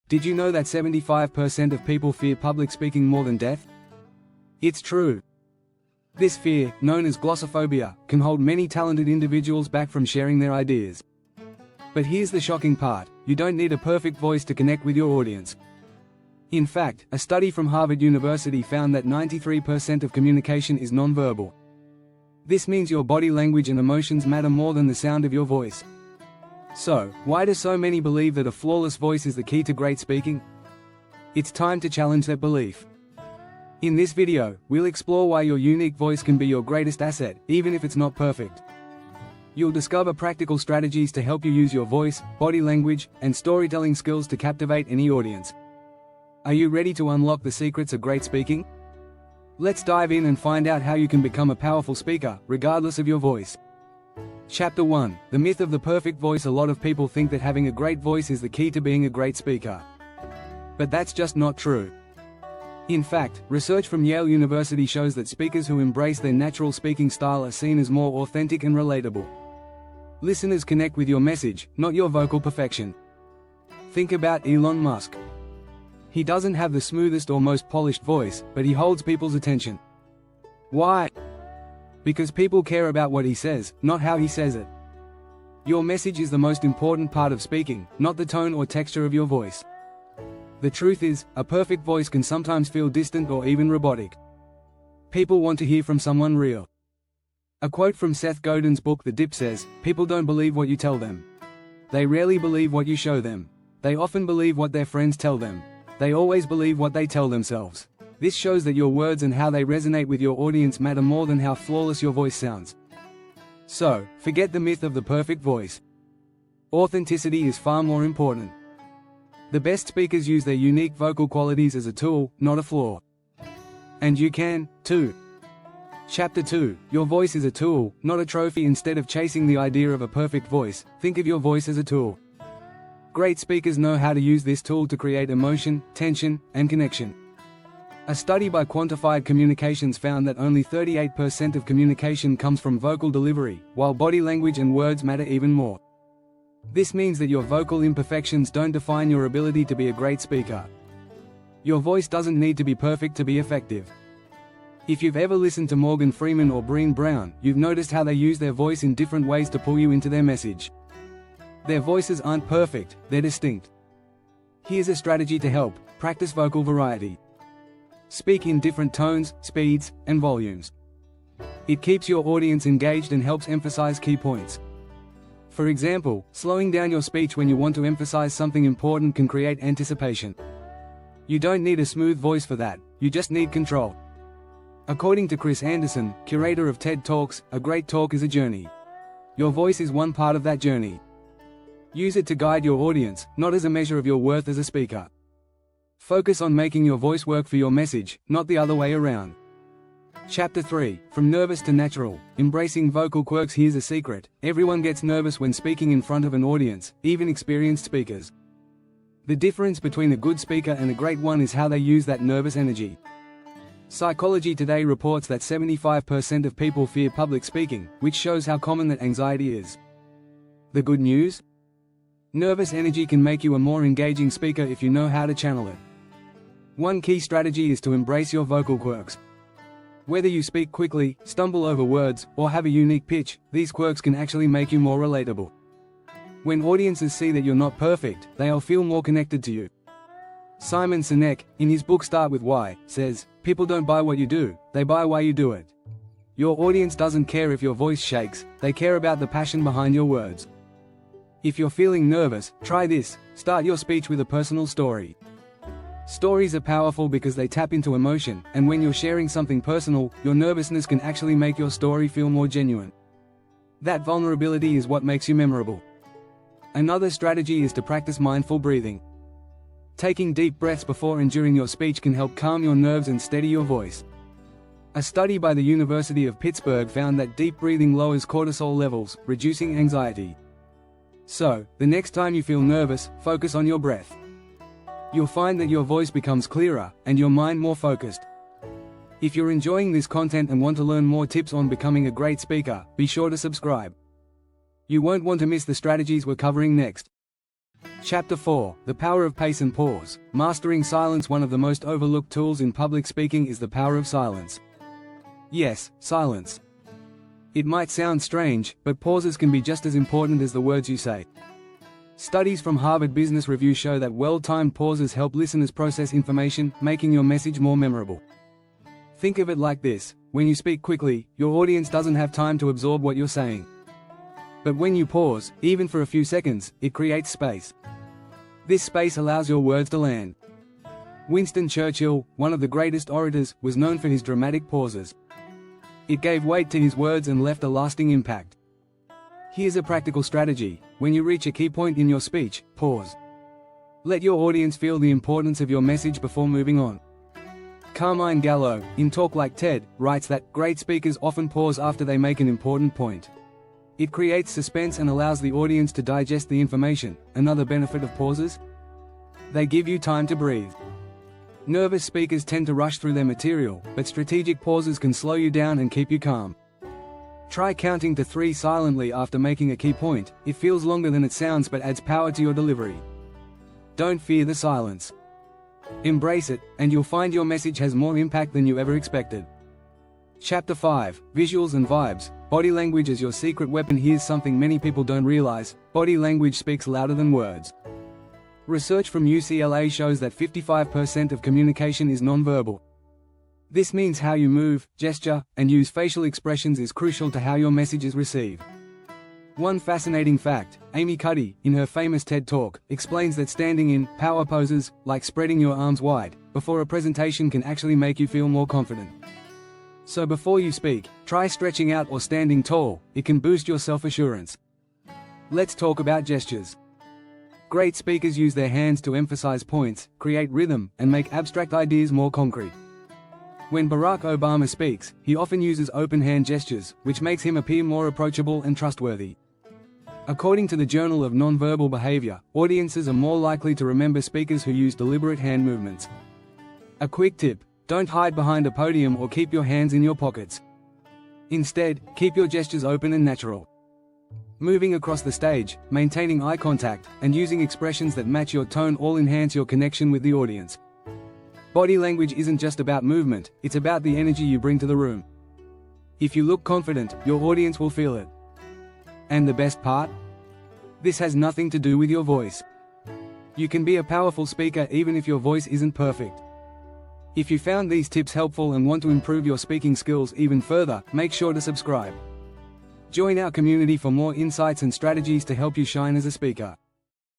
Did you know that 75% of people fear public speaking more than death? It's true. This fear, known as glossophobia, can hold many talented individuals back from sharing their ideas. But here's the shocking part: you don't need a perfect voice to connect with your audience. In fact, a study from Harvard University found that 93% of communication is nonverbal. This means your body language and emotions matter more than the sound of your voice. So, why do so many believe that a flawless voice is the key to great speaking? It's time to challenge that belief. In this video, we'll explore why your unique voice can be your greatest asset, even if it's not perfect. You'll discover practical strategies to help you use your voice, body language, and storytelling skills to captivate any audience. Are you ready to unlock the secrets of great speaking? Let's dive in and find out how you can become a powerful speaker, regardless of your voice. Chapter 1: The myth of the perfect voice. A lot of people think that having a great voice is the key to being a great speaker. But that's just not true. In fact, research from Yale University shows that speakers who embrace their natural speaking style are seen as more authentic and relatable. Listeners connect with your message, not your vocal perfection. Think about Elon Musk. He doesn't have the smoothest or most polished voice, but he holds people's attention. Why? Because people care about what he says, not how he says it. Your message is the most important part of speaking, not the tone or texture of your voice. The truth is, a perfect voice can sometimes feel distant or even robotic. People want to hear from someone real. A quote from Seth Godin's book The Dip says, "People don't believe what you tell them. They rarely believe what you show them. They often believe what their friends tell them. They always believe what they tell themselves." This shows that your words and how they resonate with your audience matter more than how flawless your voice sounds. So, forget the myth of the perfect voice. Authenticity is far more important. The best speakers use their unique vocal qualities as a tool, not a flaw. And you can, too. Chapter 2: Your voice is a tool, not a trophy. Instead of chasing the idea of a perfect voice, think of your voice as a tool. Great speakers know how to use this tool to create emotion, tension, and connection. A study by Quantified Communications found that only 38% of communication comes from vocal delivery, while body language and words matter even more. This means that your vocal imperfections don't define your ability to be a great speaker. Your voice doesn't need to be perfect to be effective. If you've ever listened to Morgan Freeman or Brené Brown, you've noticed how they use their voice in different ways to pull you into their message. Their voices aren't perfect, they're distinct. Here's a strategy to help: practice vocal variety. Speak in different tones, speeds, and volumes. It keeps your audience engaged and helps emphasize key points. For example, slowing down your speech when you want to emphasize something important can create anticipation. You don't need a smooth voice for that, you just need control. According to Chris Anderson, curator of TED Talks, a great talk is a journey. Your voice is one part of that journey. Use it to guide your audience, not as a measure of your worth as a speaker. Focus on making your voice work for your message, not the other way around. Chapter 3: From nervous to natural, embracing vocal quirks. Here's a secret: everyone gets nervous when speaking in front of an audience, even experienced speakers. The difference between a good speaker and a great one is how they use that nervous energy. Psychology Today reports that 75% of people fear public speaking, which shows how common that anxiety is. The good news? Nervous energy can make you a more engaging speaker if you know how to channel it. One key strategy is to embrace your vocal quirks. Whether you speak quickly, stumble over words, or have a unique pitch, these quirks can actually make you more relatable. When audiences see that you're not perfect, they'll feel more connected to you. Simon Sinek, in his book Start With Why, says, "People don't buy what you do, they buy why you do it." Your audience doesn't care if your voice shakes, they care about the passion behind your words. If you're feeling nervous, try this: start your speech with a personal story. Stories are powerful because they tap into emotion, and when you're sharing something personal, your nervousness can actually make your story feel more genuine. That vulnerability is what makes you memorable. Another strategy is to practice mindful breathing. Taking deep breaths before and during your speech can help calm your nerves and steady your voice. A study by the University of Pittsburgh found that deep breathing lowers cortisol levels, reducing anxiety. So, the next time you feel nervous, focus on your breath. You'll find that your voice becomes clearer, and your mind more focused. If you're enjoying this content and want to learn more tips on becoming a great speaker, be sure to subscribe. You won't want to miss the strategies we're covering next. Chapter 4: The Power of Pace and Pause. Mastering silence. One of the most overlooked tools in public speaking is the power of silence. Yes, silence. It might sound strange, but pauses can be just as important as the words you say. Studies from Harvard Business Review show that well-timed pauses help listeners process information, making your message more memorable. Think of it like this: when you speak quickly, your audience doesn't have time to absorb what you're saying. But when you pause, even for a few seconds, it creates space. This space allows your words to land. Winston Churchill, one of the greatest orators, was known for his dramatic pauses. It gave weight to his words and left a lasting impact. Here's a practical strategy: when you reach a key point in your speech, pause. Let your audience feel the importance of your message before moving on. Carmine Gallo, in Talk Like TED, writes that great speakers often pause after they make an important point. It creates suspense and allows the audience to digest the information. Another benefit of pauses? They give you time to breathe. Nervous speakers tend to rush through their material, but strategic pauses can slow you down and keep you calm. Try counting to 3 silently after making a key point. It feels longer than it sounds but adds power to your delivery. Don't fear the silence. Embrace it, and you'll find your message has more impact than you ever expected. Chapter 5: Visuals and Vibes. Body language is your secret weapon. Here's something many people don't realize: body language speaks louder than words. Research from UCLA shows that 55% of communication is nonverbal. This means how you move, gesture, and use facial expressions is crucial to how your message is received. One fascinating fact: Amy Cuddy, in her famous TED Talk, explains that standing in power poses, like spreading your arms wide, before a presentation can actually make you feel more confident. So before you speak, try stretching out or standing tall. It can boost your self-assurance. Let's talk about gestures. Great speakers use their hands to emphasize points, create rhythm, and make abstract ideas more concrete. When Barack Obama speaks, he often uses open hand gestures, which makes him appear more approachable and trustworthy. According to the Journal of Nonverbal Behavior, audiences are more likely to remember speakers who use deliberate hand movements. A quick tip: don't hide behind a podium or keep your hands in your pockets. Instead, keep your gestures open and natural. Moving across the stage, maintaining eye contact, and using expressions that match your tone all enhance your connection with the audience. Body language isn't just about movement, it's about the energy you bring to the room. If you look confident, your audience will feel it. And the best part? This has nothing to do with your voice. You can be a powerful speaker even if your voice isn't perfect. If you found these tips helpful and want to improve your speaking skills even further, make sure to subscribe. Join our community for more insights and strategies to help you shine as a speaker.